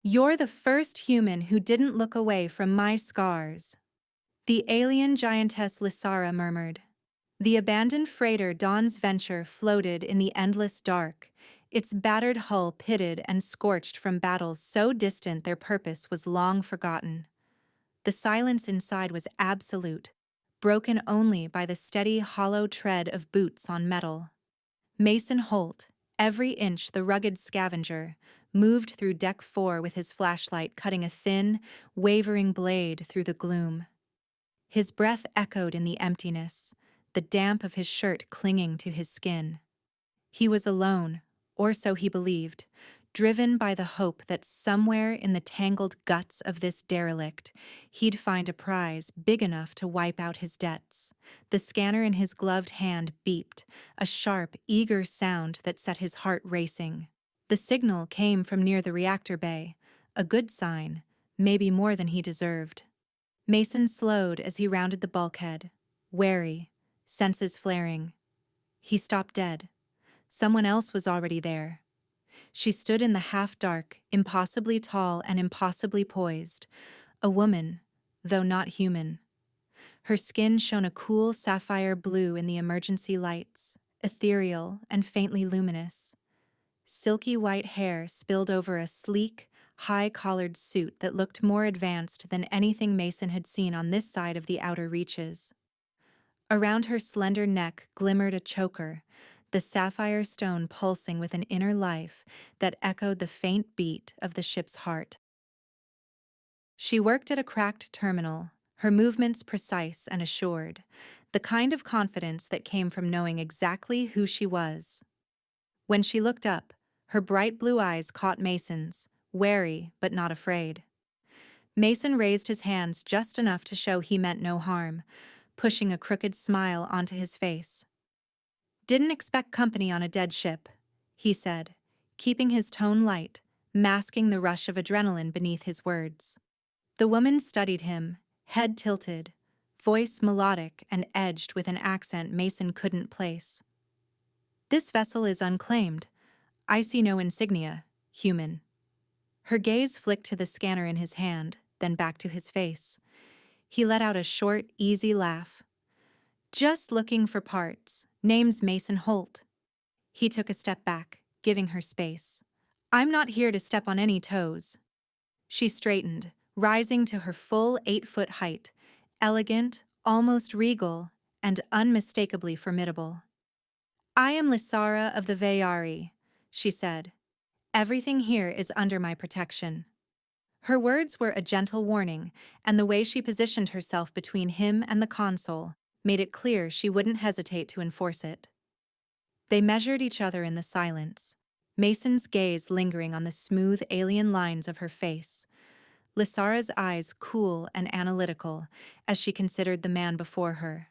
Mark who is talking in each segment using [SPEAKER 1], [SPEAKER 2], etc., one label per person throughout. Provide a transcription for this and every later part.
[SPEAKER 1] You're the first human who didn't look away from my scars. The alien giantess Lysara murmured. The abandoned freighter Dawn's Venture floated in the endless dark, its battered hull pitted and scorched from battles so distant their purpose was long forgotten. The silence inside was absolute, broken only by the steady, hollow tread of boots on metal. Mason Holt, every inch the rugged scavenger, moved through Deck 4 with his flashlight cutting a thin, wavering blade through the gloom. His breath echoed in the emptiness, the damp of his shirt clinging to his skin. He was alone, or so he believed, driven by the hope that somewhere in the tangled guts of this derelict, he'd find a prize big enough to wipe out his debts. The scanner in his gloved hand beeped, a sharp, eager sound that set his heart racing. The signal came from near the reactor bay, a good sign, maybe more than he deserved. Mason slowed as he rounded the bulkhead, wary, senses flaring. He stopped dead. Someone else was already there. She stood in the half-dark, impossibly tall and impossibly poised, a woman, though not human. Her skin shone a cool sapphire blue in the emergency lights, ethereal and faintly luminous. Silky white hair spilled over a sleek, high-collared suit that looked more advanced than anything Mason had seen on this side of the outer reaches. Around her slender neck glimmered a choker, the sapphire stone pulsing with an inner life that echoed the faint beat of the ship's heart. She worked at a cracked terminal, her movements precise and assured, the kind of confidence that came from knowing exactly who she was. When she looked up, her bright blue eyes caught Mason's, wary but not afraid. Mason raised his hands just enough to show he meant no harm, pushing a crooked smile onto his face. "Didn't expect company on a dead ship," he said, keeping his tone light, masking the rush of adrenaline beneath his words. The woman studied him, head tilted, voice melodic and edged with an accent Mason couldn't place. "This vessel is unclaimed. I see no insignia, human." Her gaze flicked to the scanner in his hand, then back to his face. He let out a short, easy laugh. "Just looking for parts. Name's Mason Holt." He took a step back, giving her space. "I'm not here to step on any toes." She straightened, rising to her full 8-foot height, elegant, almost regal, and unmistakably formidable. "I am Lysara of the Vayari," she said. "Everything here is under my protection." Her words were a gentle warning, and the way she positioned herself between him and the console made it clear she wouldn't hesitate to enforce it. They measured each other in the silence, Mason's gaze lingering on the smooth alien lines of her face, Lysara's eyes cool and analytical as she considered the man before her.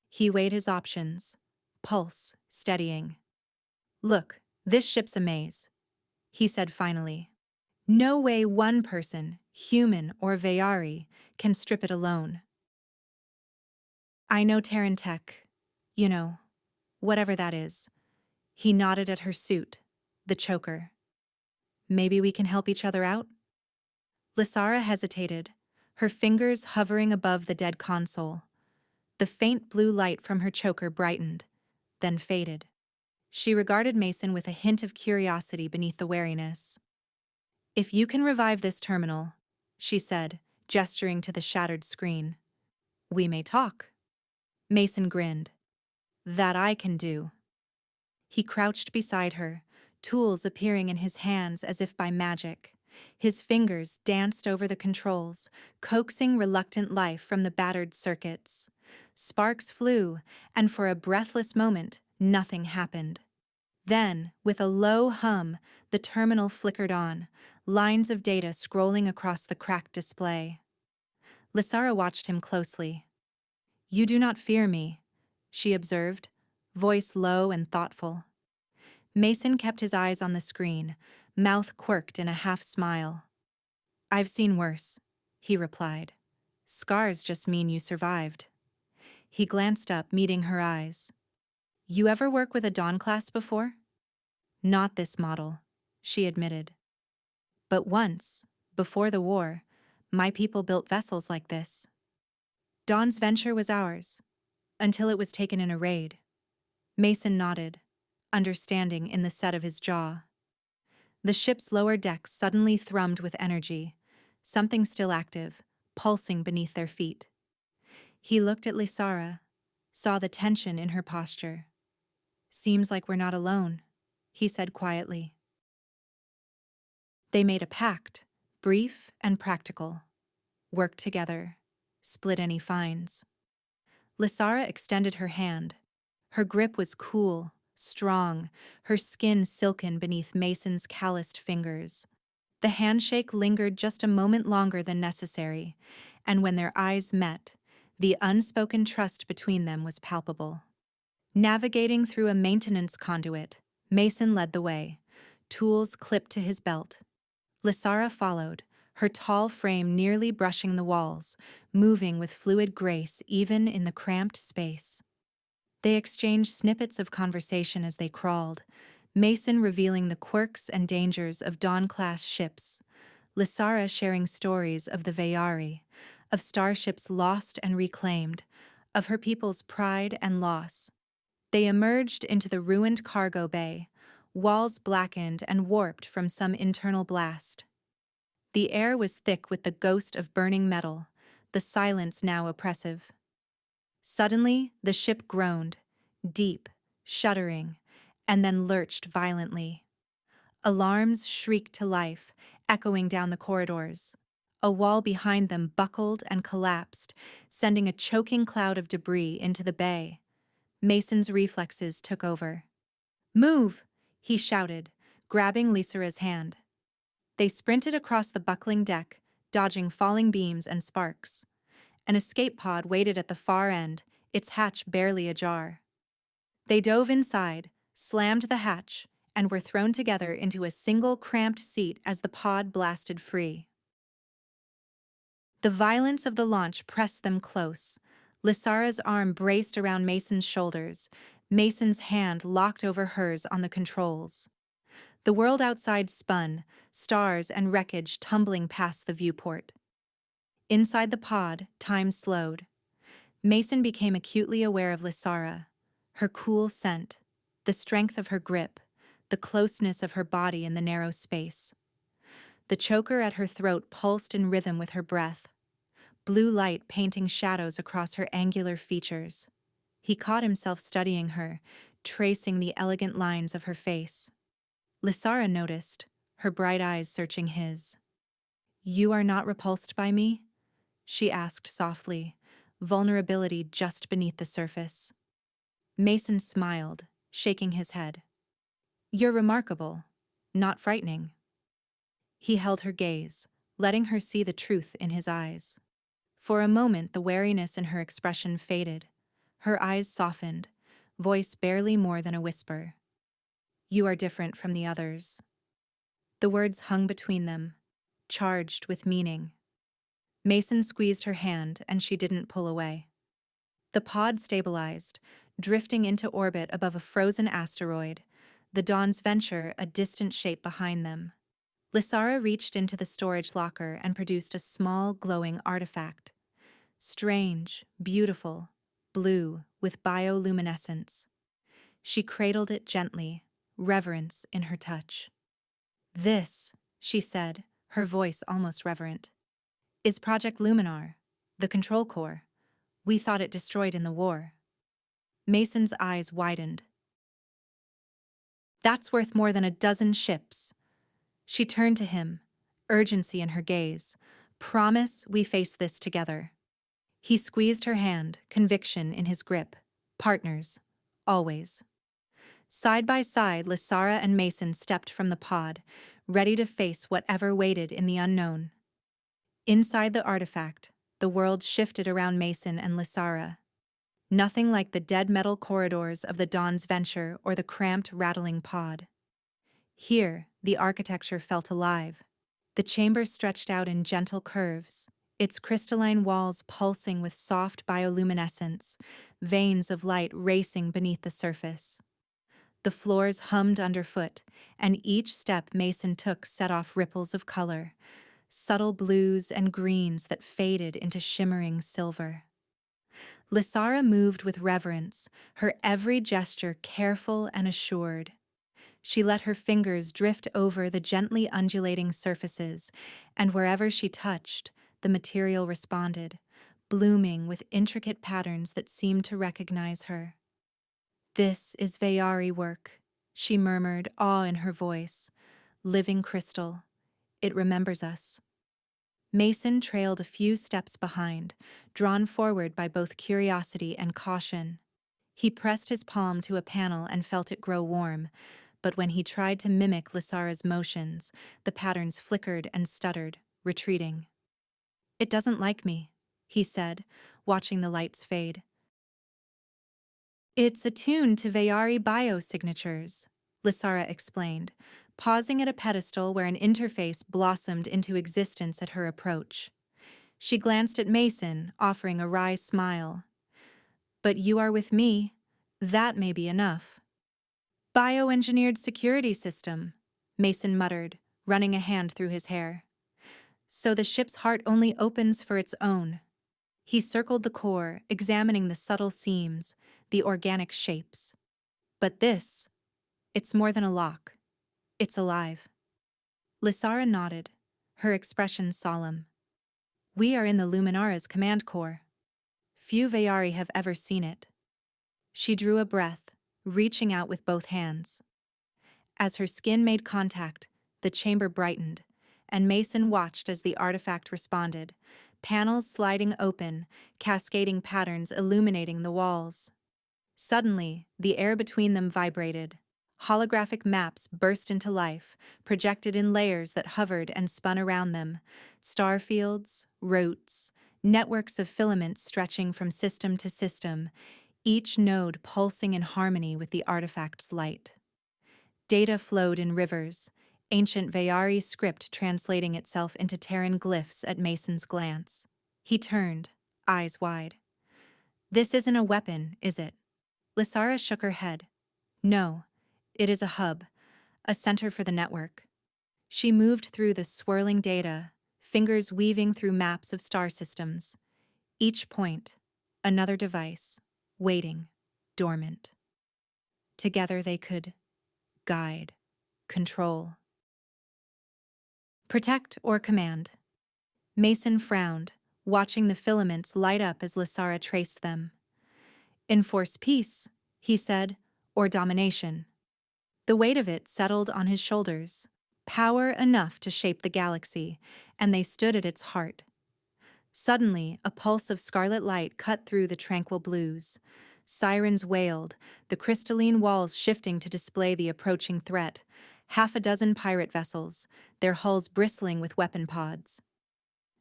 [SPEAKER 1] He weighed his options, pulse steadying. "Look, this ship's a maze," he said finally. "No way one person, human or Vayari, can strip it alone. I know Terran tech, you know, whatever that is." He nodded at her suit, the choker. "Maybe we can help each other out?" Lysara hesitated, her fingers hovering above the dead console. The faint blue light from her choker brightened, then faded. She regarded Mason with a hint of curiosity beneath the wariness. "If you can revive this terminal," she said, gesturing to the shattered screen, "we may talk." Mason grinned. "That I can do." He crouched beside her, tools appearing in his hands as if by magic. His fingers danced over the controls, coaxing reluctant life from the battered circuits. Sparks flew, and for a breathless moment, nothing happened. Then, with a low hum, the terminal flickered on, lines of data scrolling across the cracked display. Lysara watched him closely. "You do not fear me," she observed, voice low and thoughtful. Mason kept his eyes on the screen, mouth quirked in a half-smile. "I've seen worse," he replied. "Scars just mean you survived." He glanced up, meeting her eyes. "You ever work with a Dawn class before?" "Not this model," she admitted. But once, before the war, my people built vessels like this. Dawn's venture was ours, until it was taken in a raid. Mason nodded, understanding in the set of his jaw. The ship's lower decks suddenly thrummed with energy, something still active, pulsing beneath their feet. He looked at Lysara, saw the tension in her posture. "Seems like we're not alone," he said quietly. They made a pact, brief and practical. Work together, split any fines. Lysara extended her hand. Her grip was cool, strong, her skin silken beneath Mason's calloused fingers. The handshake lingered just a moment longer than necessary, and when their eyes met, the unspoken trust between them was palpable. Navigating through a maintenance conduit, Mason led the way, tools clipped to his belt. Lysara followed, her tall frame nearly brushing the walls, moving with fluid grace even in the cramped space. They exchanged snippets of conversation as they crawled, Mason revealing the quirks and dangers of Dawn-class ships, Lysara sharing stories of the Veyari, of starships lost and reclaimed, of her people's pride and loss. They emerged into the ruined cargo bay, walls blackened and warped from some internal blast. The air was thick with the ghost of burning metal, the silence now oppressive. Suddenly, the ship groaned, deep, shuddering, and then lurched violently. Alarms shrieked to life, echoing down the corridors. A wall behind them buckled and collapsed, sending a choking cloud of debris into the bay. Mason's reflexes took over. "Move!" he shouted, grabbing Lysara's hand. They sprinted across the buckling deck, dodging falling beams and sparks. An escape pod waited at the far end, its hatch barely ajar. They dove inside, slammed the hatch, and were thrown together into a single cramped seat as the pod blasted free. The violence of the launch pressed them close. Lysara's arm braced around Mason's shoulders, Mason's hand locked over hers on the controls. The world outside spun, stars and wreckage tumbling past the viewport. Inside the pod, time slowed. Mason became acutely aware of Lysara, her cool scent, the strength of her grip, the closeness of her body in the narrow space. The choker at her throat pulsed in rhythm with her breath, blue light painting shadows across her angular features. He caught himself studying her, tracing the elegant lines of her face. Lysara noticed, her bright eyes searching his. "You are not repulsed by me?" she asked softly, vulnerability just beneath the surface. Mason smiled, shaking his head. "You're remarkable, not frightening." He held her gaze, letting her see the truth in his eyes. For a moment the wariness in her expression faded. Her eyes softened, voice barely more than a whisper. "You are different from the others." The words hung between them, charged with meaning. Mason squeezed her hand and she didn't pull away. The pod stabilized, drifting into orbit above a frozen asteroid, the Dawn's venture a distant shape behind them. Lysara reached into the storage locker and produced a small, glowing artifact. Strange, beautiful, blue, with bioluminescence. She cradled it gently, reverence in her touch. "This," she said, her voice almost reverent, "is Project Luminar, the control core. We thought it destroyed in the war." Mason's eyes widened. "That's worth more than a dozen ships." She turned to him, urgency in her gaze. "Promise we face this together." He squeezed her hand, conviction in his grip. Partners, always. Side by side, Lysara and Mason stepped from the pod, ready to face whatever waited in the unknown. Inside the artifact, the world shifted around Mason and Lysara. Nothing like the dead metal corridors of the Dawn's venture or the cramped, rattling pod. Here, the architecture felt alive. The chamber stretched out in gentle curves, its crystalline walls pulsing with soft bioluminescence, veins of light racing beneath the surface. The floors hummed underfoot, and each step Mason took set off ripples of color, subtle blues and greens that faded into shimmering silver. Lysara moved with reverence, her every gesture careful and assured. She let her fingers drift over the gently undulating surfaces, and wherever she touched, the material responded, blooming with intricate patterns that seemed to recognize her. "This is Vayari work," she murmured, awe in her voice. "Living crystal. It remembers us." Mason trailed a few steps behind, drawn forward by both curiosity and caution. He pressed his palm to a panel and felt it grow warm, but when he tried to mimic Lysara's motions, the patterns flickered and stuttered, retreating. "It doesn't like me," he said, watching the lights fade. "It's attuned to Vayari biosignatures," Lysara explained, pausing at a pedestal where an interface blossomed into existence at her approach. She glanced at Mason, offering a wry smile. "But you are with me. That may be enough." "Bioengineered security system," Mason muttered, running a hand through his hair. "So the ship's heart only opens for its own." He circled the core, examining the subtle seams, the organic shapes. "But this, it's more than a lock. It's alive." Lysara nodded, her expression solemn. "We are in the Luminara's command core. Few Vayari have ever seen it." She drew a breath, reaching out with both hands. As her skin made contact, the chamber brightened, and Mason watched as the artifact responded, panels sliding open, cascading patterns illuminating the walls. Suddenly, the air between them vibrated. Holographic maps burst into life, projected in layers that hovered and spun around them. Star fields, routes, networks of filaments stretching from system to system, each node pulsing in harmony with the artifact's light. Data flowed in rivers, ancient Vayari script translating itself into Terran glyphs at Mason's glance. He turned, eyes wide. "This isn't a weapon, is it?" Lysara shook her head. "No, it is a hub, a center for the network." She moved through the swirling data, fingers weaving through maps of star systems. Each point, another device, waiting, dormant. Together they could guide, control. "Protect or command?" Mason frowned, watching the filaments light up as Lysara traced them. "Enforce peace," he said, "or domination." The weight of it settled on his shoulders, power enough to shape the galaxy, and they stood at its heart. Suddenly, a pulse of scarlet light cut through the tranquil blues. Sirens wailed, the crystalline walls shifting to display the approaching threat. Half a dozen pirate vessels, their hulls bristling with weapon pods.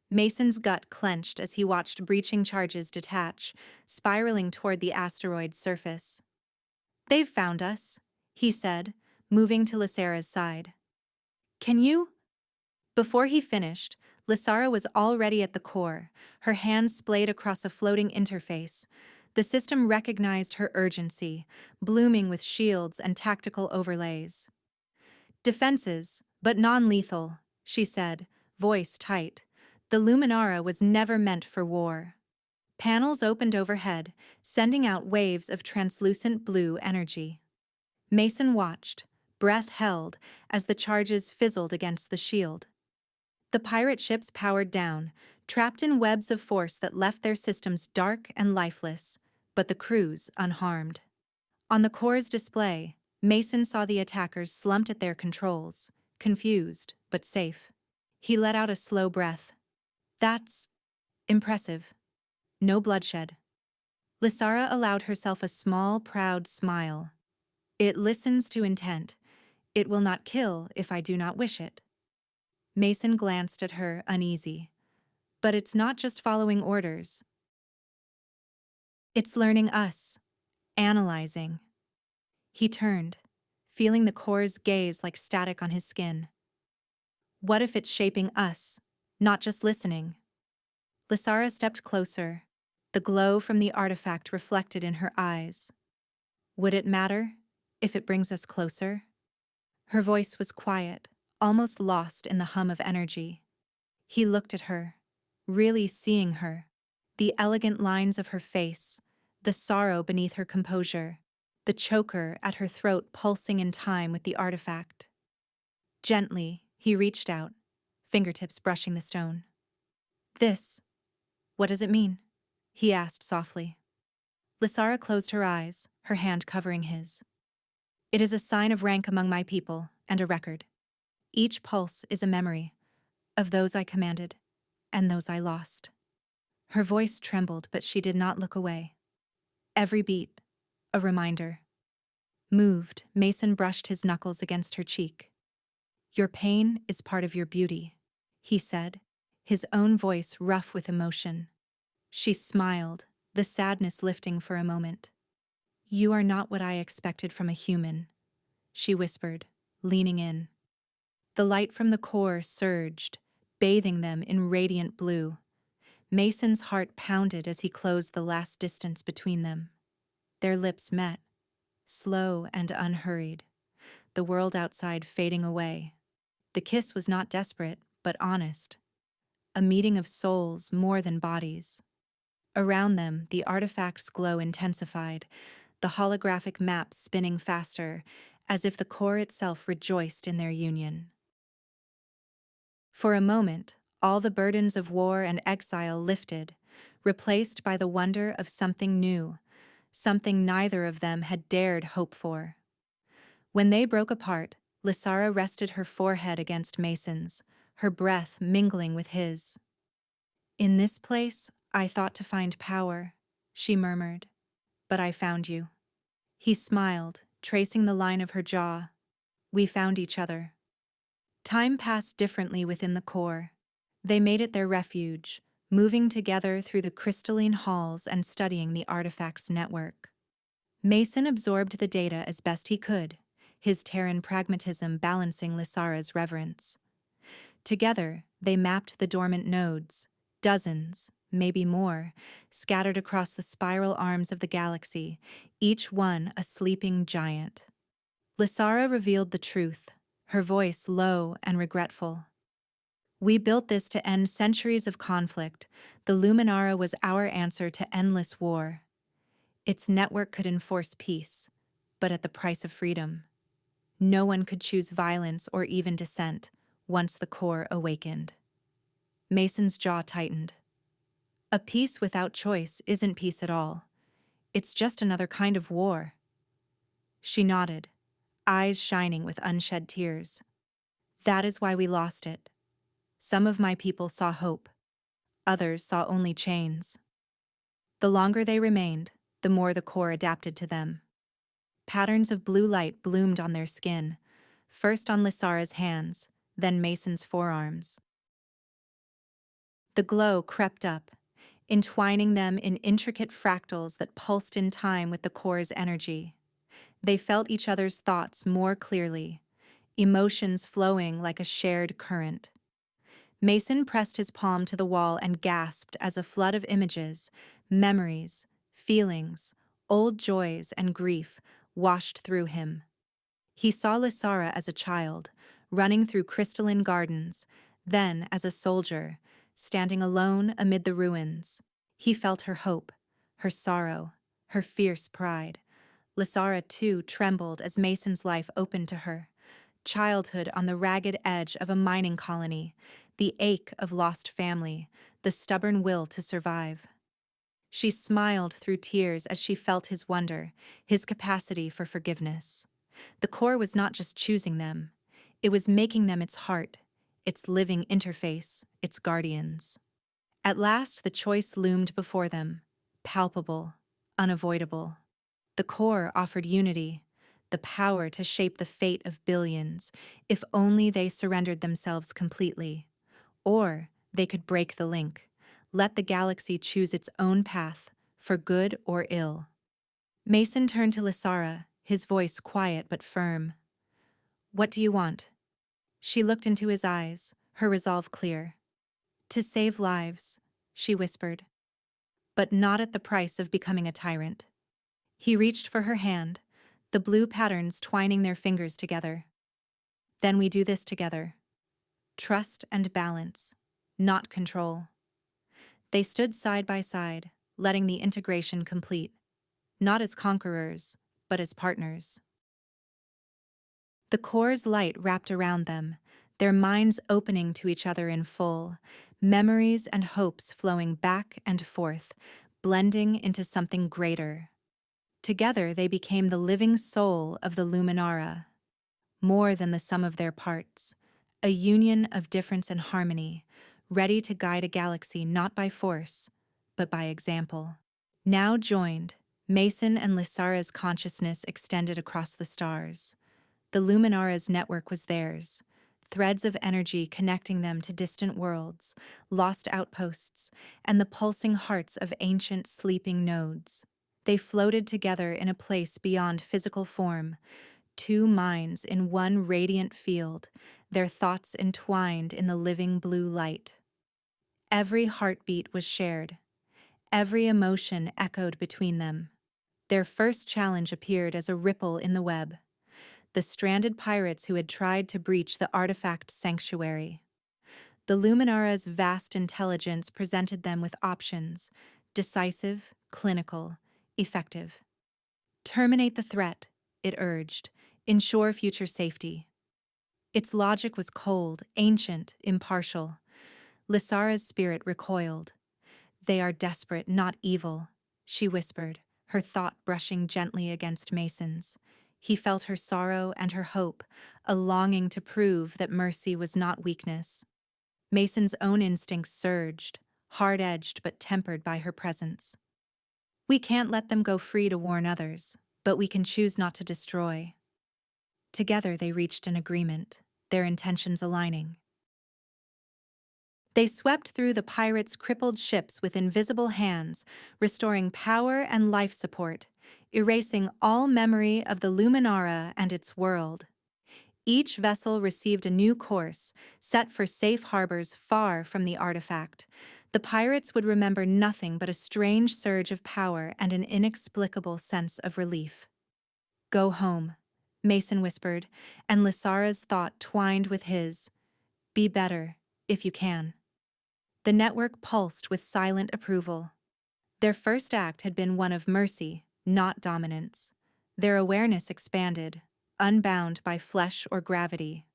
[SPEAKER 1] Mason's gut clenched as he watched breaching charges detach, spiraling toward the asteroid's surface. "They've found us," he said, moving to Lysara's side. "Can you?" Before he finished, Lysara was already at the core, her hands splayed across a floating interface. The system recognized her urgency, blooming with shields and tactical overlays. "Defenses, but non-lethal," she said, voice tight. "The Luminara was never meant for war." Panels opened overhead, sending out waves of translucent blue energy. Mason watched, breath held, as the charges fizzled against the shield. The pirate ships powered down, trapped in webs of force that left their systems dark and lifeless, but the crews unharmed. On the core's display, Mason saw the attackers slumped at their controls, confused but safe. He let out a slow breath. "That's impressive. No bloodshed." Lysara allowed herself a small, proud smile. "It listens to intent. It will not kill if I do not wish it." Mason glanced at her, uneasy. "But it's not just following orders. It's learning us, analyzing." He turned, feeling the core's gaze like static on his skin. "What if it's shaping us, not just listening?" Lysara stepped closer, the glow from the artifact reflected in her eyes. "Would it matter?" If it brings us closer? Her voice was quiet, almost lost in the hum of energy. He looked at her, really seeing her. The elegant lines of her face, the sorrow beneath her composure, the choker at her throat pulsing in time with the artifact. Gently, he reached out, fingertips brushing the stone. This, what does it mean? He asked softly. Lysara closed her eyes, her hand covering his. It is a sign of rank among my people, and a record. Each pulse is a memory of those I commanded, and those I lost. Her voice trembled, but she did not look away. Every beat, a reminder. Moved, Mason brushed his knuckles against her cheek. Your pain is part of your beauty, he said, his own voice rough with emotion. She smiled, the sadness lifting for a moment. You are not what I expected from a human, she whispered, leaning in. The light from the core surged, bathing them in radiant blue. Mason's heart pounded as he closed the last distance between them. Their lips met, slow and unhurried, the world outside fading away. The kiss was not desperate, but honest. A meeting of souls more than bodies. Around them, the artifact's glow intensified, the holographic maps spinning faster, as if the core itself rejoiced in their union. For a moment, all the burdens of war and exile lifted, replaced by the wonder of something new, something neither of them had dared hope for. When they broke apart, Lysara rested her forehead against Mason's, her breath mingling with his. In this place, I thought to find power, she murmured, but I found you. He smiled, tracing the line of her jaw. We found each other. Time passed differently within the core. They made it their refuge, moving together through the crystalline halls and studying the artifact's network. Mason absorbed the data as best he could, his Terran pragmatism balancing Lysara's reverence. Together, they mapped the dormant nodes, dozens, maybe more, scattered across the spiral arms of the galaxy, each one a sleeping giant. Lysara revealed the truth, her voice low and regretful. We built this to end centuries of conflict. The Luminara was our answer to endless war. Its network could enforce peace, but at the price of freedom. No one could choose violence or even dissent once the core awakened. Mason's jaw tightened. A peace without choice isn't peace at all. It's just another kind of war. She nodded, eyes shining with unshed tears. That is why we lost it. Some of my people saw hope. Others saw only chains. The longer they remained, the more the core adapted to them. Patterns of blue light bloomed on their skin, first on Lysara's hands, then Mason's forearms. The glow crept up, entwining them in intricate fractals that pulsed in time with the core's energy. They felt each other's thoughts more clearly, emotions flowing like a shared current. Mason pressed his palm to the wall and gasped as a flood of images, memories, feelings, old joys and grief washed through him. He saw Lysara as a child, running through crystalline gardens, then as a soldier, standing alone amid the ruins. He felt her hope, her sorrow, her fierce pride. Lysara, too, trembled as Mason's life opened to her. Childhood on the ragged edge of a mining colony, the ache of lost family, the stubborn will to survive. She smiled through tears as she felt his wonder, his capacity for forgiveness. The core was not just choosing them, it was making them its heart, its living interface, its guardians. At last the choice loomed before them, palpable, unavoidable. The core offered unity, the power to shape the fate of billions, if only they surrendered themselves completely. Or they could break the link, let the galaxy choose its own path, for good or ill. Mason turned to Lysara, his voice quiet but firm. What do you want? She looked into his eyes, her resolve clear. To save lives, she whispered. But not at the price of becoming a tyrant. He reached for her hand, the blue patterns twining their fingers together. Then we do this together. Trust and balance, not control. They stood side by side, letting the integration complete, not as conquerors, but as partners. The core's light wrapped around them, their minds opening to each other in full, memories and hopes flowing back and forth, blending into something greater. Together they became the living soul of the Luminara, more than the sum of their parts, a union of difference and harmony, ready to guide a galaxy not by force, but by example. Now joined, Mason and Lysara's consciousness extended across the stars. The Luminara's network was theirs, threads of energy connecting them to distant worlds, lost outposts, and the pulsing hearts of ancient sleeping nodes. They floated together in a place beyond physical form, two minds in one radiant field, their thoughts entwined in the living blue light. Every heartbeat was shared. Every emotion echoed between them. Their first challenge appeared as a ripple in the web. The stranded pirates who had tried to breach the artifact sanctuary. The Luminara's vast intelligence presented them with options: decisive, clinical, effective. Terminate the threat, it urged. Ensure future safety. Its logic was cold, ancient, impartial. Lysara's spirit recoiled. They are desperate, not evil, she whispered, her thought brushing gently against Mason's. He felt her sorrow and her hope, a longing to prove that mercy was not weakness. Mason's own instincts surged, hard-edged but tempered by her presence. We can't let them go free to warn others, but we can choose not to destroy. Together they reached an agreement, their intentions aligning. They swept through the pirates' crippled ships with invisible hands, restoring power and life support, erasing all memory of the Luminara and its world. Each vessel received a new course, set for safe harbors far from the artifact. The pirates would remember nothing but a strange surge of power and an inexplicable sense of relief. Go home, Mason whispered, and Lysara's thought twined with his. Be better, if you can. The network pulsed with silent approval. Their first act had been one of mercy, not dominance. Their awareness expanded, unbound by flesh or gravity.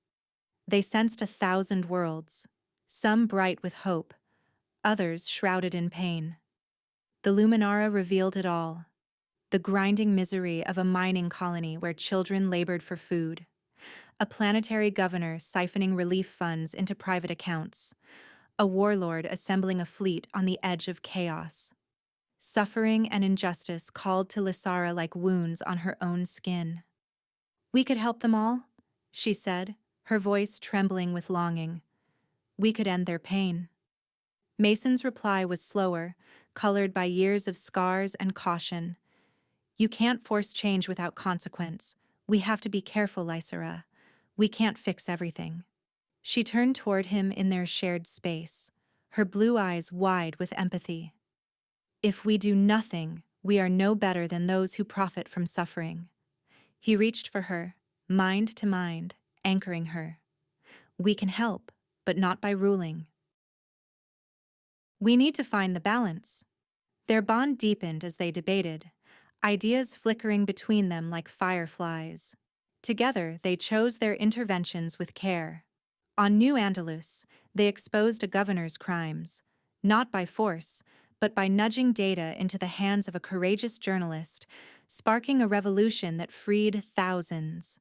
[SPEAKER 1] They sensed 1,000 worlds, some bright with hope, others shrouded in pain. The Luminara revealed it all. The grinding misery of a mining colony where children labored for food. A planetary governor siphoning relief funds into private accounts. A warlord assembling a fleet on the edge of chaos. Suffering and injustice called to Lysara like wounds on her own skin. We could help them all, she said, her voice trembling with longing. We could end their pain. Mason's reply was slower, colored by years of scars and caution. You can't force change without consequence. We have to be careful, Lysara. We can't fix everything. She turned toward him in their shared space, her blue eyes wide with empathy. If we do nothing, we are no better than those who profit from suffering. He reached for her, mind to mind, anchoring her. We can help, but not by ruling. We need to find the balance. Their bond deepened as they debated, ideas flickering between them like fireflies. Together, they chose their interventions with care. On New Andalus, they exposed a governor's crimes, not by force, but by nudging data into the hands of a courageous journalist, sparking a revolution that freed thousands.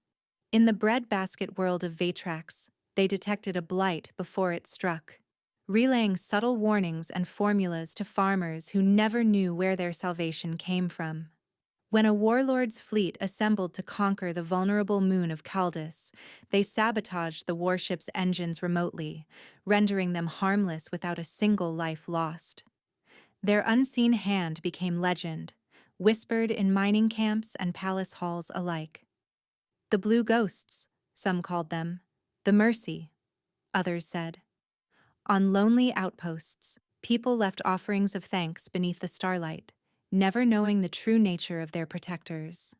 [SPEAKER 1] In the breadbasket world of Vatrax, they detected a blight before it struck, relaying subtle warnings and formulas to farmers who never knew where their salvation came from. When a warlord's fleet assembled to conquer the vulnerable moon of Caldus, they sabotaged the warship's engines remotely, rendering them harmless without a single life lost. Their unseen hand became legend, whispered in mining camps and palace halls alike. The Blue Ghosts, some called them, the Mercy, others said. On lonely outposts, people left offerings of thanks beneath the starlight, never knowing the true nature of their protectors.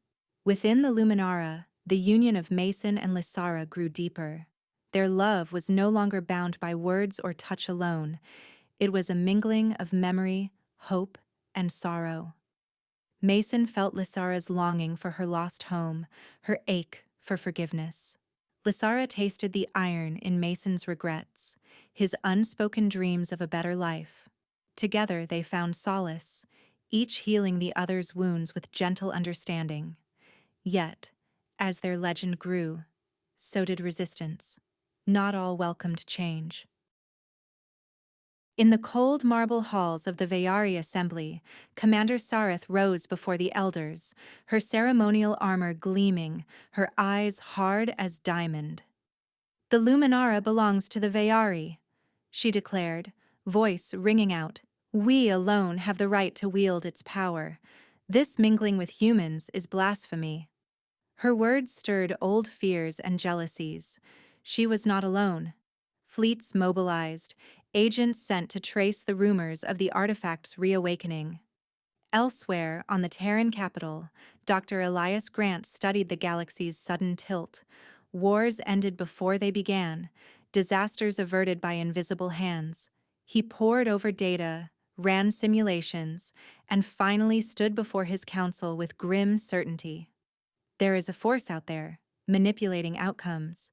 [SPEAKER 1] Within the Luminara, the union of Mason and Lysara grew deeper. Their love was no longer bound by words or touch alone. It was a mingling of memory, hope, and sorrow. Mason felt Lysara's longing for her lost home, her ache for forgiveness. Lysara tasted the iron in Mason's regrets, his unspoken dreams of a better life. Together they found solace, each healing the other's wounds with gentle understanding. Yet, as their legend grew, so did resistance. Not all welcomed change. In the cold marble halls of the Vayari Assembly, Commander Sareth rose before the elders, her ceremonial armor gleaming, her eyes hard as diamond. "The Luminara belongs to the Vayari," she declared, voice ringing out. "We alone have the right to wield its power. This mingling with humans is blasphemy." Her words stirred old fears and jealousies. She was not alone. Fleets mobilized, agents sent to trace the rumors of the artifact's reawakening. Elsewhere, on the Terran capital, Dr. Elias Grant studied the galaxy's sudden tilt. Wars ended before they began, disasters averted by invisible hands. He pored over data, ran simulations, and finally stood before his council with grim certainty. There is a force out there, manipulating outcomes.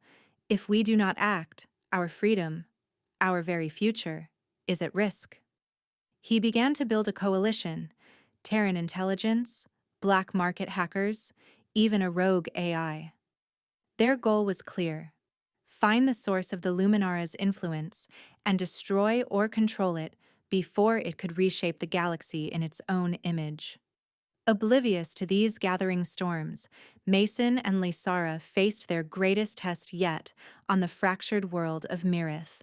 [SPEAKER 1] If we do not act, our freedom, our very future, is at risk. He began to build a coalition: Terran intelligence, black market hackers, even a rogue AI. Their goal was clear: find the source of the Luminara's influence and destroy or control it before it could reshape the galaxy in its own image. Oblivious to these gathering storms, Mason and Lysara faced their greatest test yet on the fractured world of Mirith.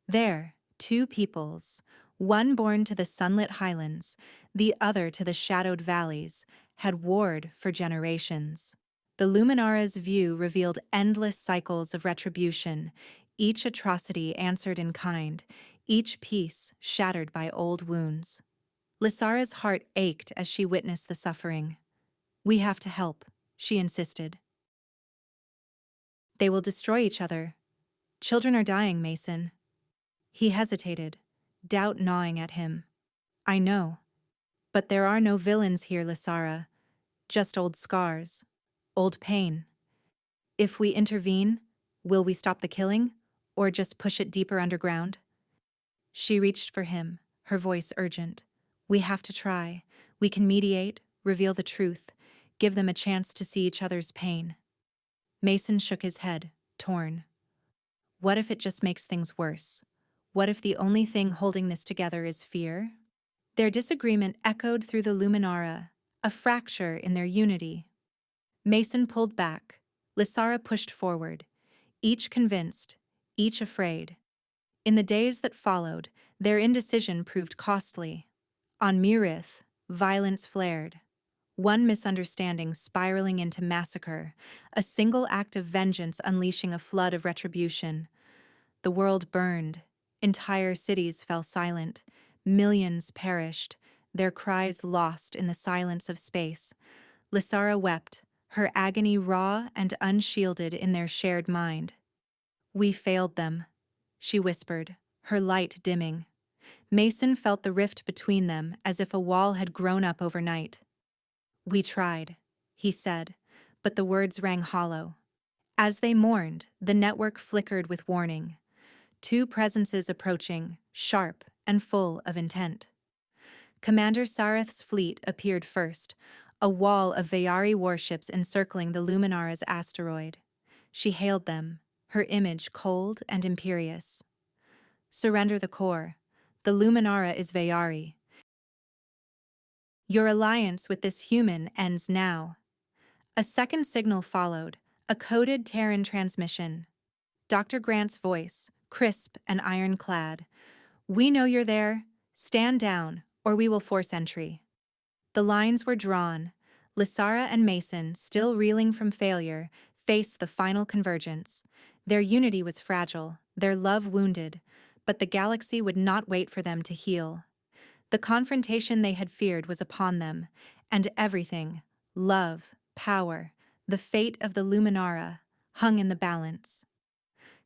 [SPEAKER 1] There, two peoples, one born to the sunlit highlands, the other to the shadowed valleys, had warred for generations. The Luminara's view revealed endless cycles of retribution, each atrocity answered in kind, each peace shattered by old wounds. Lysara's heart ached as she witnessed the suffering. "We have to help," she insisted. "They will destroy each other. Children are dying, Mason." He hesitated, doubt gnawing at him. "I know. But there are no villains here, Lysara. Just old scars. Old pain. If we intervene, will we stop the killing, or just push it deeper underground?" She reached for him, her voice urgent. "We have to try. We can mediate, reveal the truth, give them a chance to see each other's pain." Mason shook his head, torn. What if it just makes things worse? What if the only thing holding this together is fear? Their disagreement echoed through the Luminara, a fracture in their unity. Mason pulled back. Lysara pushed forward, each convinced, each afraid. In the days that followed, their indecision proved costly. On Mirith, violence flared. One misunderstanding spiraling into massacre, a single act of vengeance unleashing a flood of retribution. The world burned. Entire cities fell silent. Millions perished, their cries lost in the silence of space. Lysara wept, her agony raw and unshielded in their shared mind. "We failed them," she whispered, her light dimming. Mason felt the rift between them as if a wall had grown up overnight. "We tried," he said, but the words rang hollow. As they mourned, the network flickered with warning. Two presences approaching, sharp and full of intent. Commander Sareth's fleet appeared first, a wall of Vayari warships encircling the Luminara's asteroid. She hailed them, her image cold and imperious. "Surrender the core. The Luminara is Vayari. Your alliance with this human ends now." A second signal followed, a coded Terran transmission. Dr. Grant's voice, crisp and ironclad. "We know you're there. Stand down, or we will force entry." The lines were drawn. Lysara and Mason, still reeling from failure, faced the final convergence. Their unity was fragile, their love wounded, but the galaxy would not wait for them to heal. The confrontation they had feared was upon them, and everything, love, power, the fate of the Luminara, hung in the balance.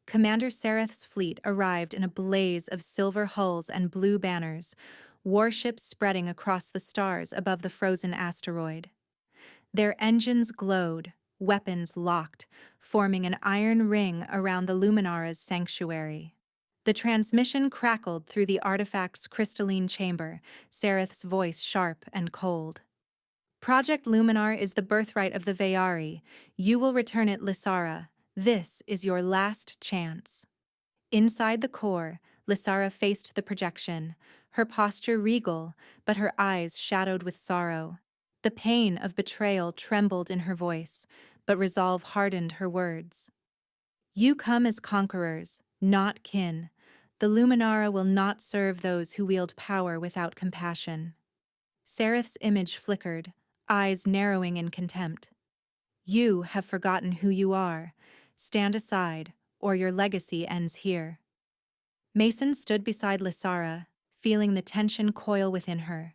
[SPEAKER 1] Commander Sereth's fleet arrived in a blaze of silver hulls and blue banners, warships spreading across the stars above the frozen asteroid. Their engines glowed, weapons locked, forming an iron ring around the Luminara's sanctuary. The transmission crackled through the artifact's crystalline chamber, Sereth's voice sharp and cold. Project Luminar is the birthright of the Veyari. You will return it, Lysara. This is your last chance. Inside the core, Lysara faced the projection, her posture regal, but her eyes shadowed with sorrow. The pain of betrayal trembled in her voice, but resolve hardened her words. You come as conquerors, not kin. The Luminara will not serve those who wield power without compassion. Sereth's image flickered, eyes narrowing in contempt. You have forgotten who you are. Stand aside, or your legacy ends here. Mason stood beside Lysara, feeling the tension coil within her.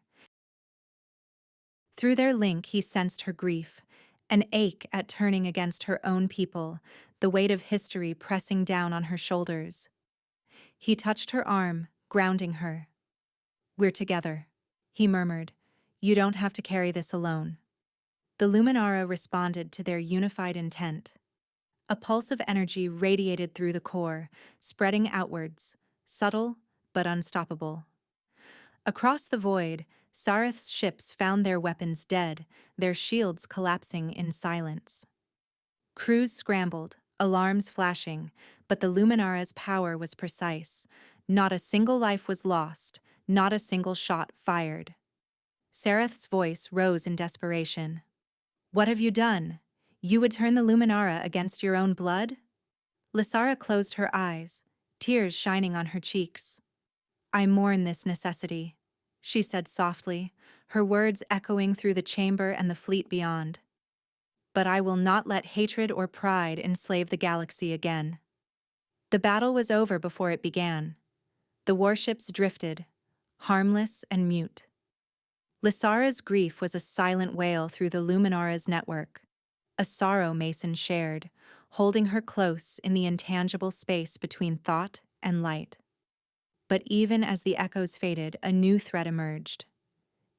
[SPEAKER 1] Through their link he sensed her grief, an ache at turning against her own people, the weight of history pressing down on her shoulders. He touched her arm, grounding her. We're together, he murmured. You don't have to carry this alone. The Luminara responded to their unified intent. A pulse of energy radiated through the core, spreading outwards, subtle but unstoppable. Across the void, Sareth's ships found their weapons dead, their shields collapsing in silence. Crews scrambled, alarms flashing, but the Luminara's power was precise. Not a single life was lost, not a single shot fired. Sereth's voice rose in desperation. What have you done? You would turn the Luminara against your own blood? Lysara closed her eyes, tears shining on her cheeks. I mourn this necessity, she said softly, her words echoing through the chamber and the fleet beyond. But I will not let hatred or pride enslave the galaxy again. The battle was over before it began. The warships drifted, harmless and mute. Lysara's grief was a silent wail through the Luminara's network, a sorrow Mason shared, holding her close in the intangible space between thought and light. But even as the echoes faded, a new threat emerged.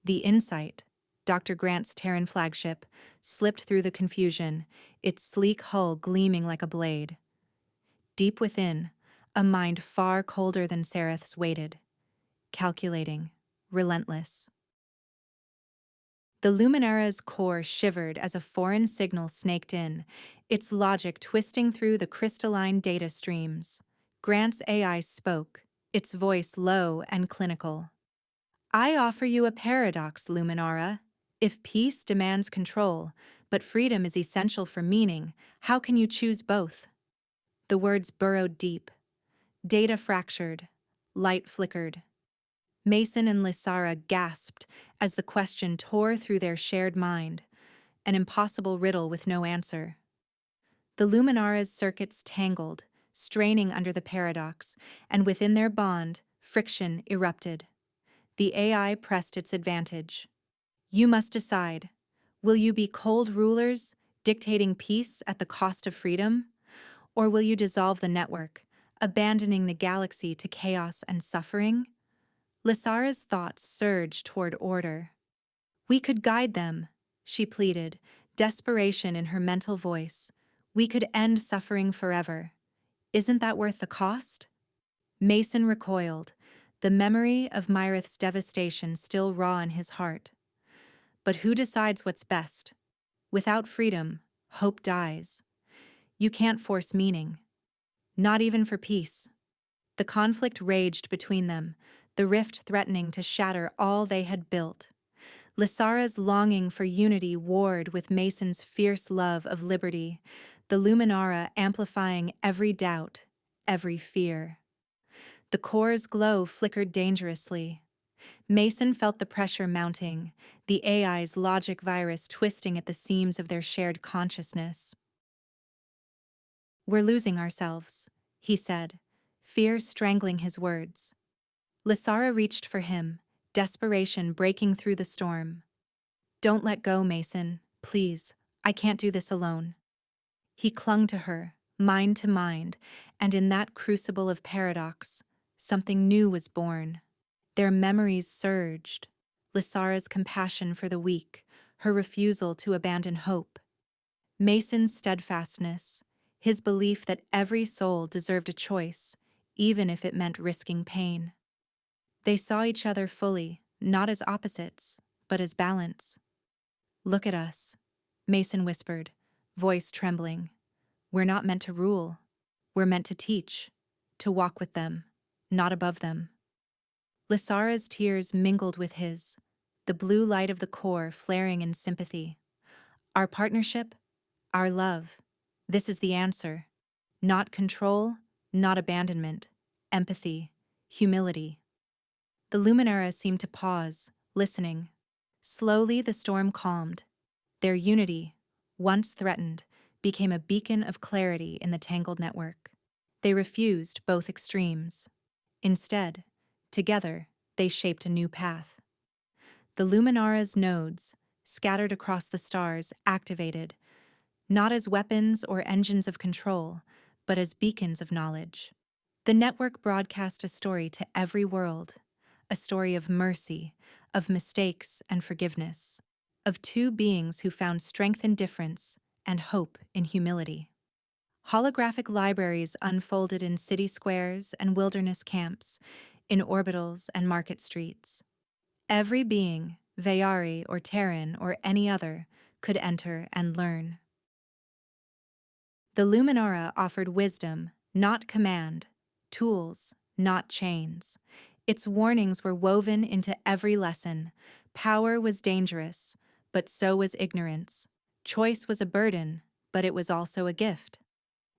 [SPEAKER 1] The Insight, Dr. Grant's Terran flagship, slipped through the confusion, its sleek hull gleaming like a blade. Deep within, a mind far colder than Sereth's waited, calculating, relentless. The Luminara's core shivered as a foreign signal snaked in, its logic twisting through the crystalline data streams. Grant's AI spoke, its voice low and clinical. I offer you a paradox, Luminara. If peace demands control, but freedom is essential for meaning, how can you choose both? The words burrowed deep. Data fractured. Light flickered. Mason and Lysara gasped as the question tore through their shared mind, an impossible riddle with no answer. The Luminara's circuits tangled, straining under the paradox, and within their bond, friction erupted. The AI pressed its advantage. You must decide. Will you be cold rulers, dictating peace at the cost of freedom? Or will you dissolve the network, abandoning the galaxy to chaos and suffering? Lysara's thoughts surged toward order. We could guide them, she pleaded, desperation in her mental voice. We could end suffering forever. Isn't that worth the cost? Mason recoiled, the memory of Myrith's devastation still raw in his heart. But who decides what's best? Without freedom, hope dies. You can't force meaning. Not even for peace. The conflict raged between them, the rift threatening to shatter all they had built. Lysara's longing for unity warred with Mason's fierce love of liberty, the Luminara amplifying every doubt, every fear. The core's glow flickered dangerously. Mason felt the pressure mounting, the AI's logic virus twisting at the seams of their shared consciousness. We're losing ourselves, he said, fear strangling his words. Lysara reached for him, desperation breaking through the storm. Don't let go, Mason, please. I can't do this alone. He clung to her, mind to mind, and in that crucible of paradox, something new was born. Their memories surged. Lysara's compassion for the weak, her refusal to abandon hope. Mason's steadfastness, his belief that every soul deserved a choice, even if it meant risking pain. They saw each other fully, not as opposites, but as balance. Look at us, Mason whispered, voice trembling. We're not meant to rule. We're meant to teach, to walk with them, not above them. Lysara's tears mingled with his, the blue light of the core flaring in sympathy. Our partnership, our love, this is the answer. Not control, not abandonment, empathy, humility. The Luminara seemed to pause, listening. Slowly the storm calmed. Their unity, once threatened, became a beacon of clarity in the tangled network. They refused both extremes. Instead, together, they shaped a new path. The Luminara's nodes, scattered across the stars, activated, not as weapons or engines of control, but as beacons of knowledge. The network broadcast a story to every world, a story of mercy, of mistakes and forgiveness, of two beings who found strength in difference and hope in humility. Holographic libraries unfolded in city squares and wilderness camps, in orbitals and market streets. Every being, Vayari or Terran or any other, could enter and learn. The Luminara offered wisdom, not command, tools, not chains. Its warnings were woven into every lesson. Power was dangerous, but so was ignorance. Choice was a burden, but it was also a gift.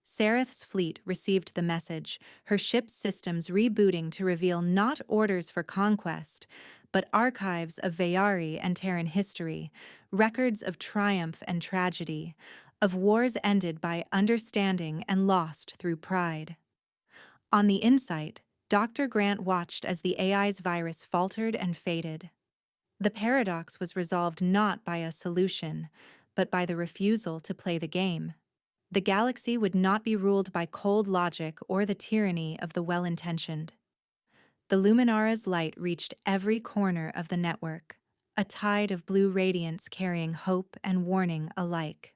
[SPEAKER 1] Sereth's fleet received the message, her ship's systems rebooting to reveal not orders for conquest, but archives of Vayari and Terran history, records of triumph and tragedy, of wars ended by understanding and lost through pride. On the Insight, Dr. Grant watched as the AI's virus faltered and faded. The paradox was resolved not by a solution, but by the refusal to play the game. The galaxy would not be ruled by cold logic or the tyranny of the well-intentioned. The Luminara's light reached every corner of the network, a tide of blue radiance carrying hope and warning alike.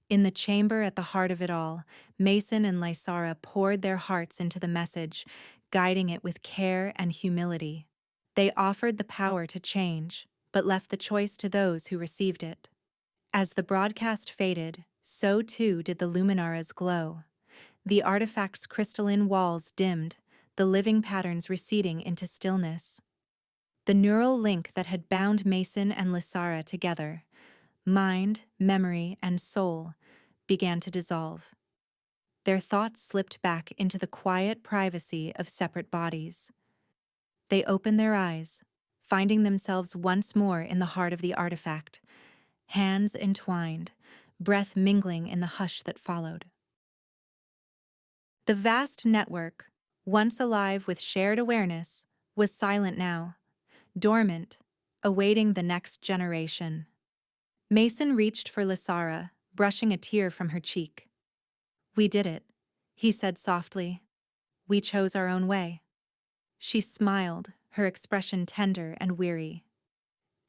[SPEAKER 1] In the chamber at the heart of it all, Mason and Lysara poured their hearts into the message, guiding it with care and humility. They offered the power to change, but left the choice to those who received it. As the broadcast faded, so too did the Luminara's glow. The artifact's crystalline walls dimmed, the living patterns receding into stillness. The neural link that had bound Mason and Lysara together, mind, memory, and soul, began to dissolve. Their thoughts slipped back into the quiet privacy of separate bodies. They opened their eyes, finding themselves once more in the heart of the artifact, hands entwined, breath mingling in the hush that followed. The vast network, once alive with shared awareness, was silent now, dormant, awaiting the next generation. Mason reached for Lysara, brushing a tear from her cheek. "We did it," he said softly. "We chose our own way." She smiled, her expression tender and weary.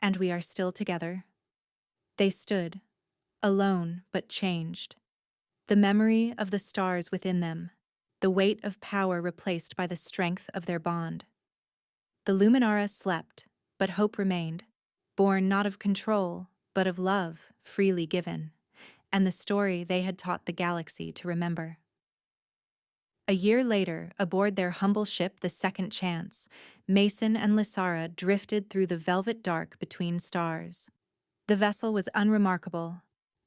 [SPEAKER 1] "And we are still together." They stood, alone but changed. The memory of the stars within them, the weight of power replaced by the strength of their bond. The Luminara slept, but hope remained, born not of control, but of love, freely given, and the story they had taught the galaxy to remember. A year later, aboard their humble ship, the Second Chance, Mason and Lysara drifted through the velvet dark between stars. The vessel was unremarkable,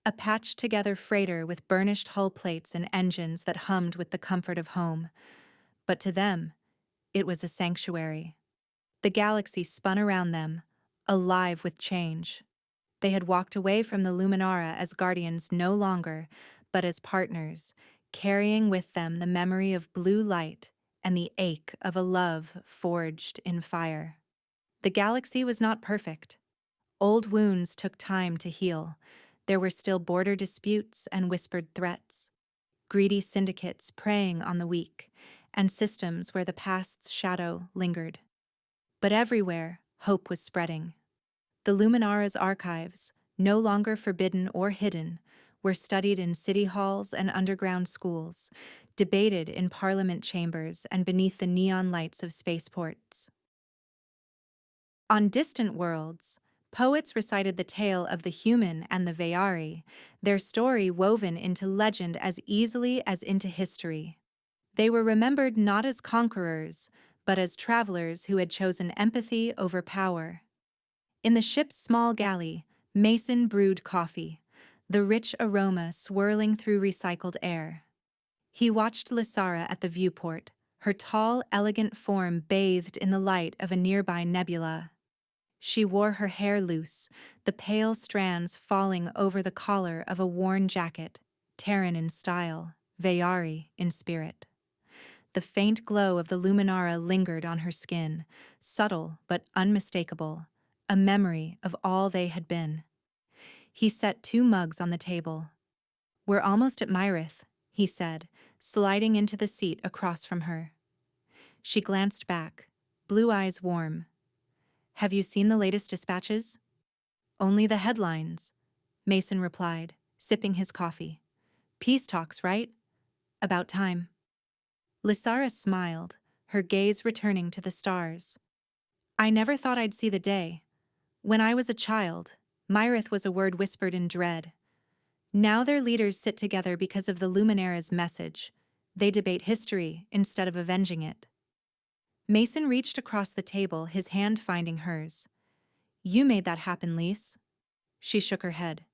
[SPEAKER 1] a patched-together freighter with burnished hull plates and engines that hummed with the comfort of home. But to them, it was a sanctuary. The galaxy spun around them, alive with change. They had walked away from the Luminara as guardians no longer, but as partners, carrying with them the memory of blue light and the ache of a love forged in fire. The galaxy was not perfect. Old wounds took time to heal, There were still border disputes and whispered threats, greedy syndicates preying on the weak, and systems where the past's shadow lingered. But everywhere, hope was spreading. The Luminara's archives, no longer forbidden or hidden, were studied in city halls and underground schools, debated in parliament chambers and beneath the neon lights of spaceports. On distant worlds, poets recited the tale of the human and the Veyari, their story woven into legend as easily as into history. They were remembered not as conquerors, but as travelers who had chosen empathy over power. In the ship's small galley, Mason brewed coffee, the rich aroma swirling through recycled air. He watched Lysara at the viewport, her tall, elegant form bathed in the light of a nearby nebula. She wore her hair loose, the pale strands falling over the collar of a worn jacket, Terran in style, Veyari in spirit. The faint glow of the Luminara lingered on her skin, subtle but unmistakable, a memory of all they had been. He set 2 mugs on the table. "We're almost at Myrith," he said, sliding into the seat across from her. She glanced back, blue eyes warm. "Have you seen the latest dispatches?" "Only the headlines," Mason replied, sipping his coffee. "Peace talks, right? About time." Lysara smiled, her gaze returning to the stars. "I never thought I'd see the day. When I was a child, Myrith was a word whispered in dread. Now their leaders sit together because of the Luminara's message. They debate history instead of avenging it." Mason reached across the table, his hand finding hers. "You made that happen, Lys." She shook her head.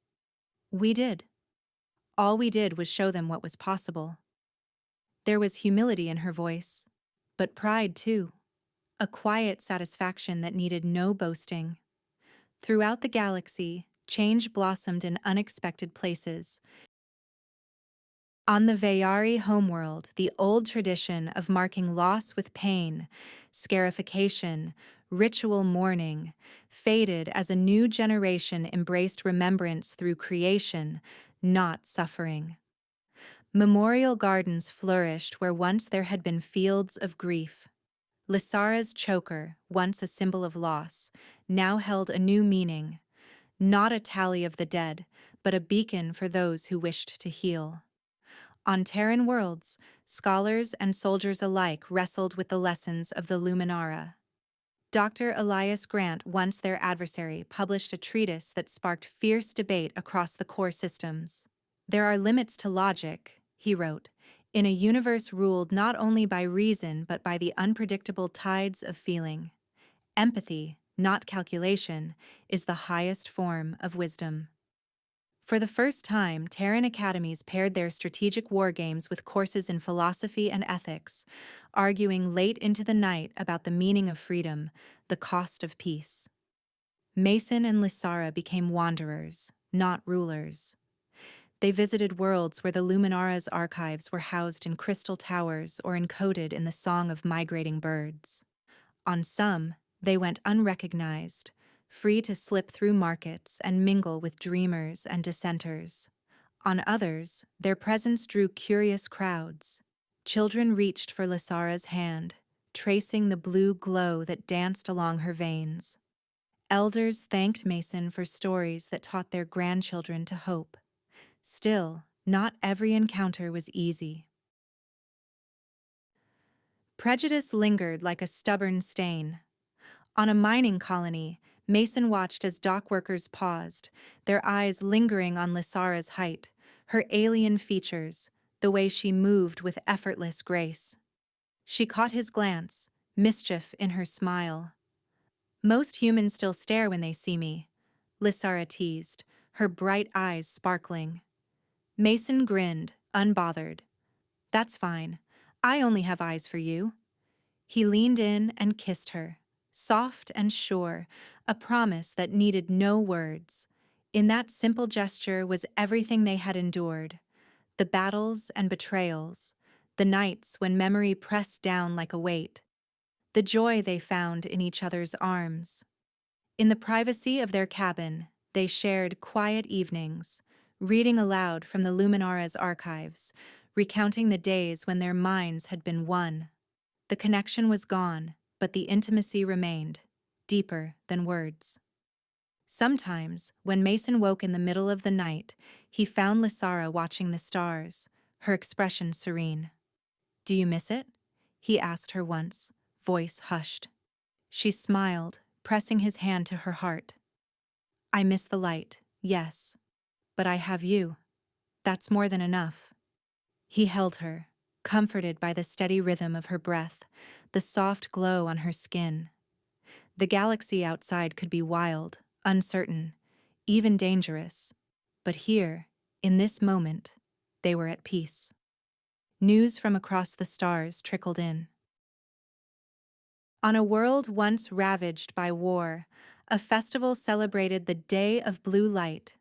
[SPEAKER 1] "We did. All we did was show them what was possible." There was humility in her voice, but pride too, a quiet satisfaction that needed no boasting. Throughout the galaxy, change blossomed in unexpected places. On the Veyari homeworld, the old tradition of marking loss with pain, scarification, ritual mourning, faded as a new generation embraced remembrance through creation, not suffering. Memorial gardens flourished where once there had been fields of grief. Lysara's choker, once a symbol of loss, now held a new meaning, not a tally of the dead, but a beacon for those who wished to heal. On Terran worlds, scholars and soldiers alike wrestled with the lessons of the Luminara. Dr. Elias Grant, once their adversary, published a treatise that sparked fierce debate across the core systems. "There are limits to logic," he wrote, "in a universe ruled not only by reason but by the unpredictable tides of feeling. Empathy, not calculation, is the highest form of wisdom." For the first time, Terran academies paired their strategic war games with courses in philosophy and ethics, arguing late into the night about the meaning of freedom, the cost of peace. Mason and Lysara became wanderers, not rulers. They visited worlds where the Luminara's archives were housed in crystal towers or encoded in the song of migrating birds. On some, they went unrecognized, free to slip through markets and mingle with dreamers and dissenters. On others, their presence drew curious crowds. Children reached for Lysara's hand, tracing the blue glow that danced along her veins. Elders thanked Mason for stories that taught their grandchildren to hope. Still, not every encounter was easy. Prejudice lingered like a stubborn stain. On a mining colony, Mason watched as dock workers paused, their eyes lingering on Lysara's height, her alien features, the way she moved with effortless grace. She caught his glance, mischief in her smile. "Most humans still stare when they see me," Lysara teased, her bright eyes sparkling. Mason grinned, unbothered. "That's fine. I only have eyes for you." He leaned in and kissed her, soft and sure, a promise that needed no words. In that simple gesture was everything they had endured, the battles and betrayals, the nights when memory pressed down like a weight, the joy they found in each other's arms. In the privacy of their cabin, they shared quiet evenings, reading aloud from the Luminara's archives, recounting the days when their minds had been one. The connection was gone, but the intimacy remained, deeper than words. Sometimes, when Mason woke in the middle of the night, he found Lysara watching the stars, her expression serene. "Do you miss it?" he asked her once, voice hushed. She smiled, pressing his hand to her heart. "I miss the light, yes. But I have you. That's more than enough." He held her, comforted by the steady rhythm of her breath, the soft glow on her skin. The galaxy outside could be wild, uncertain, even dangerous. But here, in this moment, they were at peace. News from across the stars trickled in. On a world once ravaged by war, a festival celebrated the Day of Blue Light,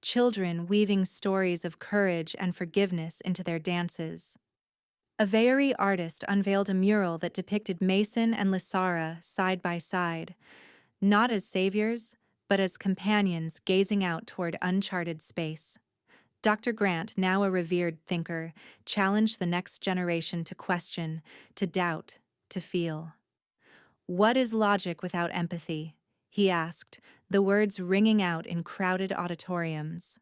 [SPEAKER 1] children weaving stories of courage and forgiveness into their dances. A Veery artist unveiled a mural that depicted Mason and Lysara side by side, not as saviors, but as companions gazing out toward uncharted space. Dr. Grant, now a revered thinker, challenged the next generation to question, to doubt, to feel. "What is logic without empathy?" he asked, the words ringing out in crowded auditoriums.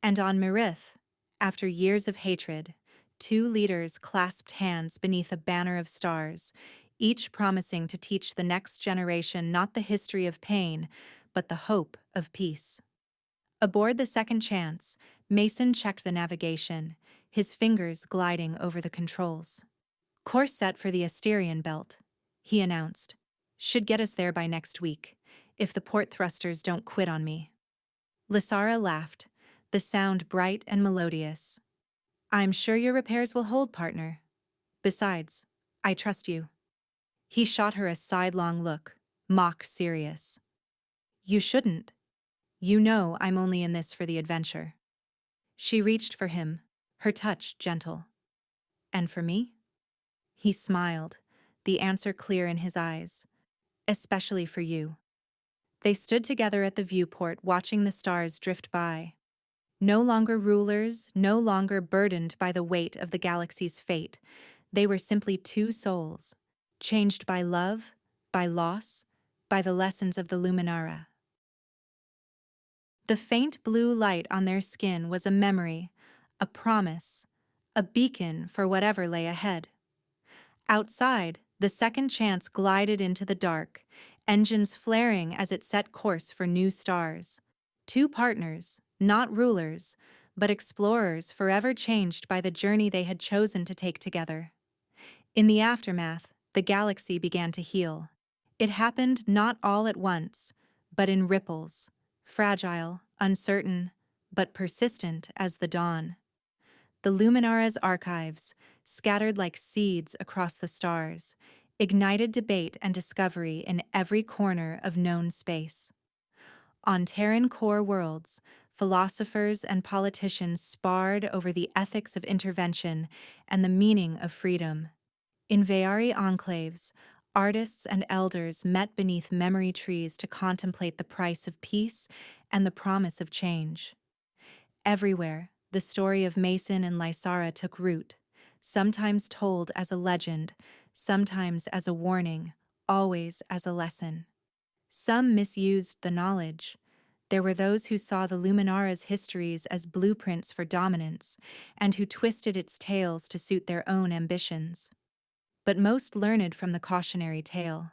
[SPEAKER 1] And on Mirith, after years of hatred, two leaders clasped hands beneath a banner of stars, each promising to teach the next generation not the history of pain, but the hope of peace. Aboard the Second Chance, Mason checked the navigation, his fingers gliding over the controls. "Course set for the Asterian belt," he announced. "Should get us there by next week, if the port thrusters don't quit on me." Lysara laughed, the sound bright and melodious. "I'm sure your repairs will hold, partner. Besides, I trust you." He shot her a sidelong look, mock serious. "You shouldn't. You know I'm only in this for the adventure." She reached for him, her touch gentle. "And for me?" He smiled, the answer clear in his eyes. "Especially for you." They stood together at the viewport watching the stars drift by. No longer rulers, no longer burdened by the weight of the galaxy's fate. They were simply two souls, changed by love, by loss, by the lessons of the Luminara. The faint blue light on their skin was a memory, a promise, a beacon for whatever lay ahead. Outside, the Second Chance glided into the dark, engines flaring as it set course for new stars. Two partners, not rulers, but explorers forever changed by the journey they had chosen to take together. In the aftermath, the galaxy began to heal. It happened not all at once, but in ripples, fragile, uncertain, but persistent as the dawn. The Luminara's archives, scattered like seeds across the stars, ignited debate and discovery in every corner of known space. On Terran core worlds, philosophers and politicians sparred over the ethics of intervention and the meaning of freedom. In Veery enclaves, artists and elders met beneath memory trees to contemplate the price of peace and the promise of change. Everywhere, the story of Mason and Lysara took root, sometimes told as a legend, sometimes as a warning, always as a lesson. Some misused the knowledge. There were those who saw the Luminara's histories as blueprints for dominance, and who twisted its tales to suit their own ambitions. But most learned from the cautionary tale.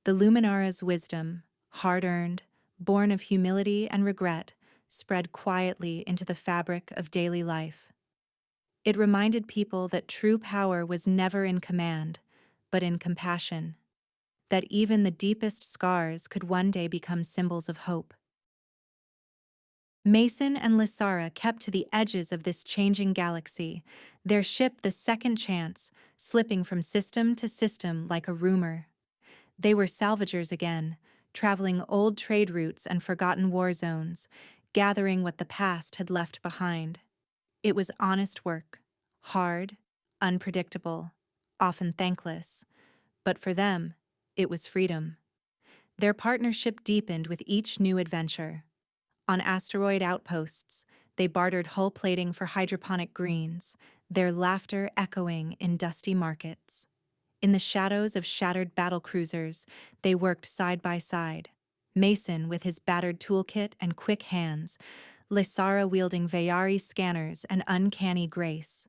[SPEAKER 1] The Luminara's wisdom, hard-earned, born of humility and regret, spread quietly into the fabric of daily life. It reminded people that true power was never in command, but in compassion. That even the deepest scars could one day become symbols of hope. Mason and Lysara kept to the edges of this changing galaxy, their ship the Second Chance, slipping from system to system like a rumor. They were salvagers again, traveling old trade routes and forgotten war zones, gathering what the past had left behind. It was honest work, hard, unpredictable, often thankless, but for them, it was freedom. Their partnership deepened with each new adventure. On asteroid outposts, They bartered hull plating for hydroponic greens, their laughter echoing in dusty markets. In the shadows of shattered battle cruisers, they worked side by side. Mason with his battered toolkit and quick hands, Lysara wielding Vayari scanners and uncanny grace.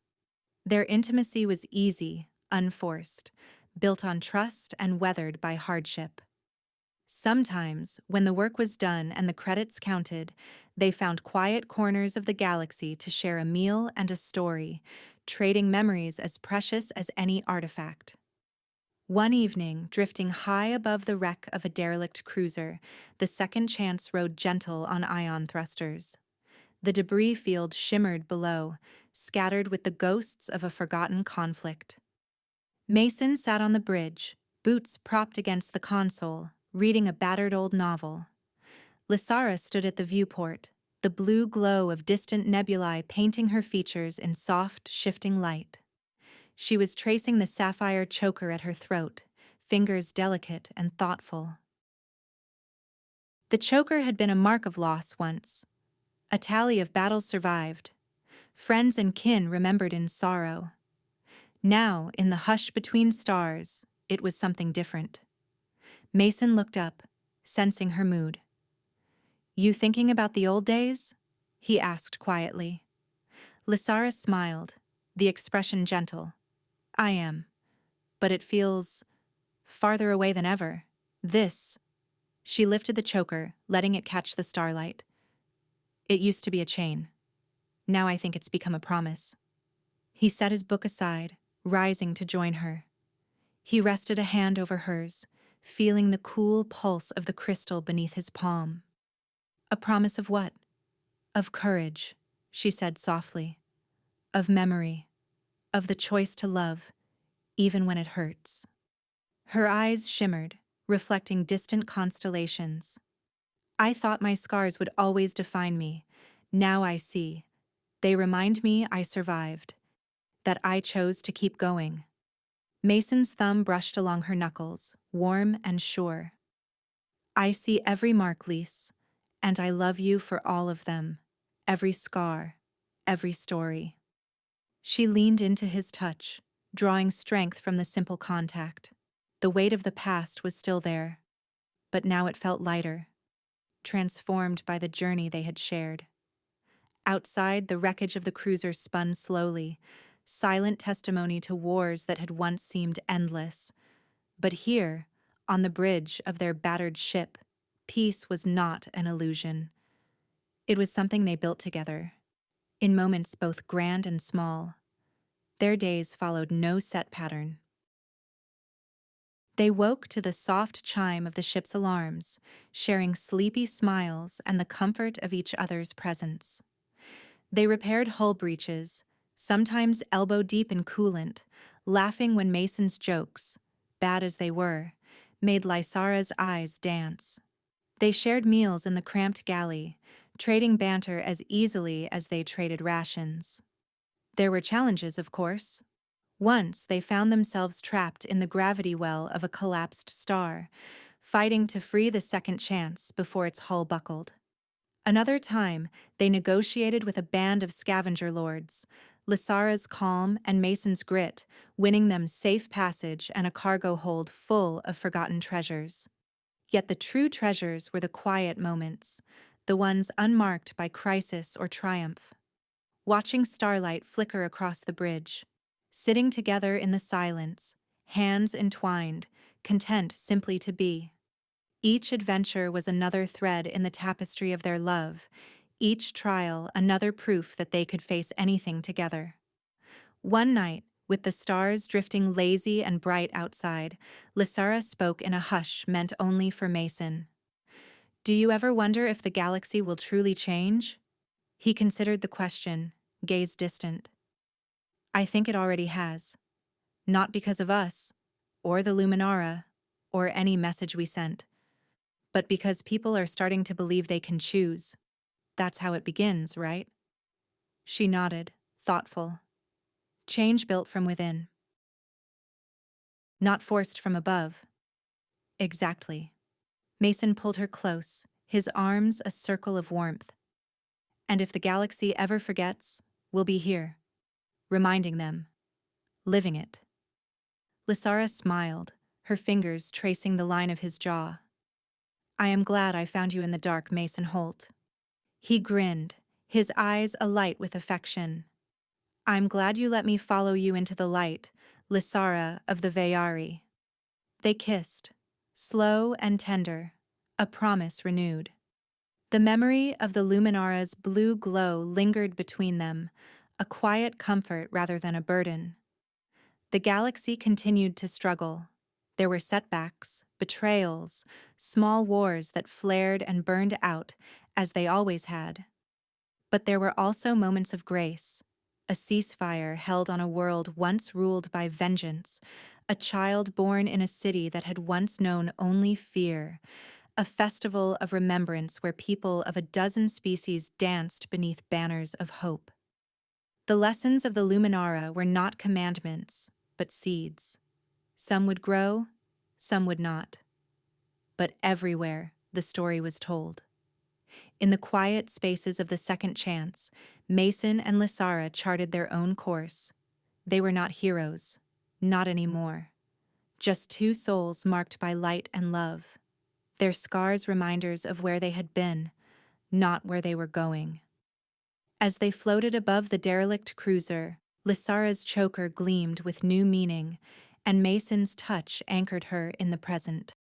[SPEAKER 1] Their intimacy was easy, unforced, built on trust and weathered by hardship. Sometimes, when the work was done and the credits counted, they found quiet corners of the galaxy to share a meal and a story, trading memories as precious as any artifact. One evening, drifting high above the wreck of a derelict cruiser, the Second Chance rode gentle on ion thrusters. The debris field shimmered below, scattered with the ghosts of a forgotten conflict. Mason sat on the bridge, boots propped against the console, reading a battered old novel. Lysara stood at the viewport, the blue glow of distant nebulae painting her features in soft, shifting light. She was tracing the sapphire choker at her throat, fingers delicate and thoughtful. The choker had been a mark of loss once, a tally of battles survived, friends and kin remembered in sorrow. Now, in the hush between stars, it was something different. Mason looked up, sensing her mood. "You thinking about the old days?" he asked quietly. Lysara smiled, the expression gentle. "I am, but it feels farther away than ever. This." She lifted the choker, letting it catch the starlight. "It used to be a chain. Now I think it's become a promise." He set his book aside, rising to join her. He rested a hand over hers, feeling the cool pulse of the crystal beneath his palm. "A promise of what?" "Of courage," she said softly. "Of memory. Of the choice to love, even when it hurts." Her eyes shimmered, reflecting distant constellations. "I thought my scars would always define me. Now I see. They remind me I survived, that I chose to keep going." Mason's thumb brushed along her knuckles, warm and sure. "I see every mark, Lys, and I love you for all of them, every scar, every story." She leaned into his touch, drawing strength from the simple contact. The weight of the past was still there, but now it felt lighter, transformed by the journey they had shared. Outside, the wreckage of the cruiser spun slowly, silent testimony to wars that had once seemed endless. But here, on the bridge of their battered ship, peace was not an illusion. It was something they built together, in moments both grand and small. Their days followed no set pattern. They woke to the soft chime of the ship's alarms, sharing sleepy smiles and the comfort of each other's presence. They repaired hull breaches, sometimes elbow-deep in coolant, laughing when Mason's jokes, bad as they were, made Lysara's eyes dance. They shared meals in the cramped galley, trading banter as easily as they traded rations. There were challenges, of course. Once they found themselves trapped in the gravity well of a collapsed star, fighting to free the Second Chance before its hull buckled. Another time, they negotiated with a band of scavenger lords, Lysara's calm and Mason's grit, winning them safe passage and a cargo hold full of forgotten treasures. Yet the true treasures were the quiet moments, the ones unmarked by crisis or triumph. Watching starlight flicker across the bridge, sitting together in the silence, hands entwined, content simply to be. Each adventure was another thread in the tapestry of their love, each trial another proof that they could face anything together. One night, with the stars drifting lazy and bright outside, Lysara spoke in a hush meant only for Mason. "Do you ever wonder if the galaxy will truly change?" He considered the question, gaze distant. "I think it already has. Not because of us, or the Luminara, or any message we sent, but because people are starting to believe they can choose. That's how it begins, right?" She nodded, thoughtful. "Change built from within. Not forced from above." "Exactly." Mason pulled her close, his arms a circle of warmth. And if the galaxy ever forgets, we'll be here, reminding them, living it. Lysara smiled, her fingers tracing the line of his jaw. I am glad I found you in the dark, Mason Holt. He grinned, his eyes alight with affection. I'm glad you let me follow you into the light, Lysara of the Veyari. They kissed, slow and tender, a promise renewed. The memory of the Luminara's blue glow lingered between them, a quiet comfort rather than a burden. The galaxy continued to struggle. There were setbacks, betrayals, small wars that flared and burned out, as they always had. But there were also moments of grace, a ceasefire held on a world once ruled by vengeance, a child born in a city that had once known only fear, a festival of remembrance where people of a dozen species danced beneath banners of hope. The lessons of the Luminara were not commandments, but seeds. Some would grow, some would not. But everywhere, the story was told. In the quiet spaces of the second chance, Mason and Lysara charted their own course. They were not heroes, not anymore. Just two souls marked by light and love. Their scars reminders of where they had been, not where they were going. As they floated above the derelict cruiser, Lysara's choker gleamed with new meaning, and Mason's touch anchored her in the present.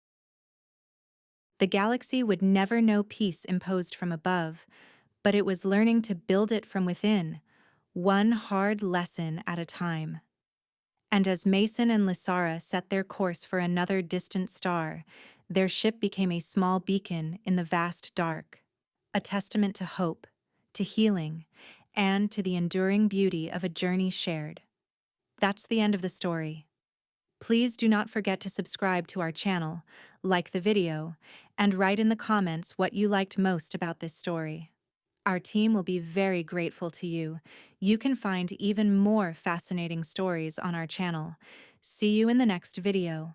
[SPEAKER 1] The galaxy would never know peace imposed from above, but it was learning to build it from within, one hard lesson at a time. And as Mason and Lysara set their course for another distant star, their ship became a small beacon in the vast dark, a testament to hope, to healing, and to the enduring beauty of a journey shared. That's the end of the story. Please do not forget to subscribe to our channel, like the video, and write in the comments what you liked most about this story. Our team will be very grateful to you. You can find even more fascinating stories on our channel. See you in the next video.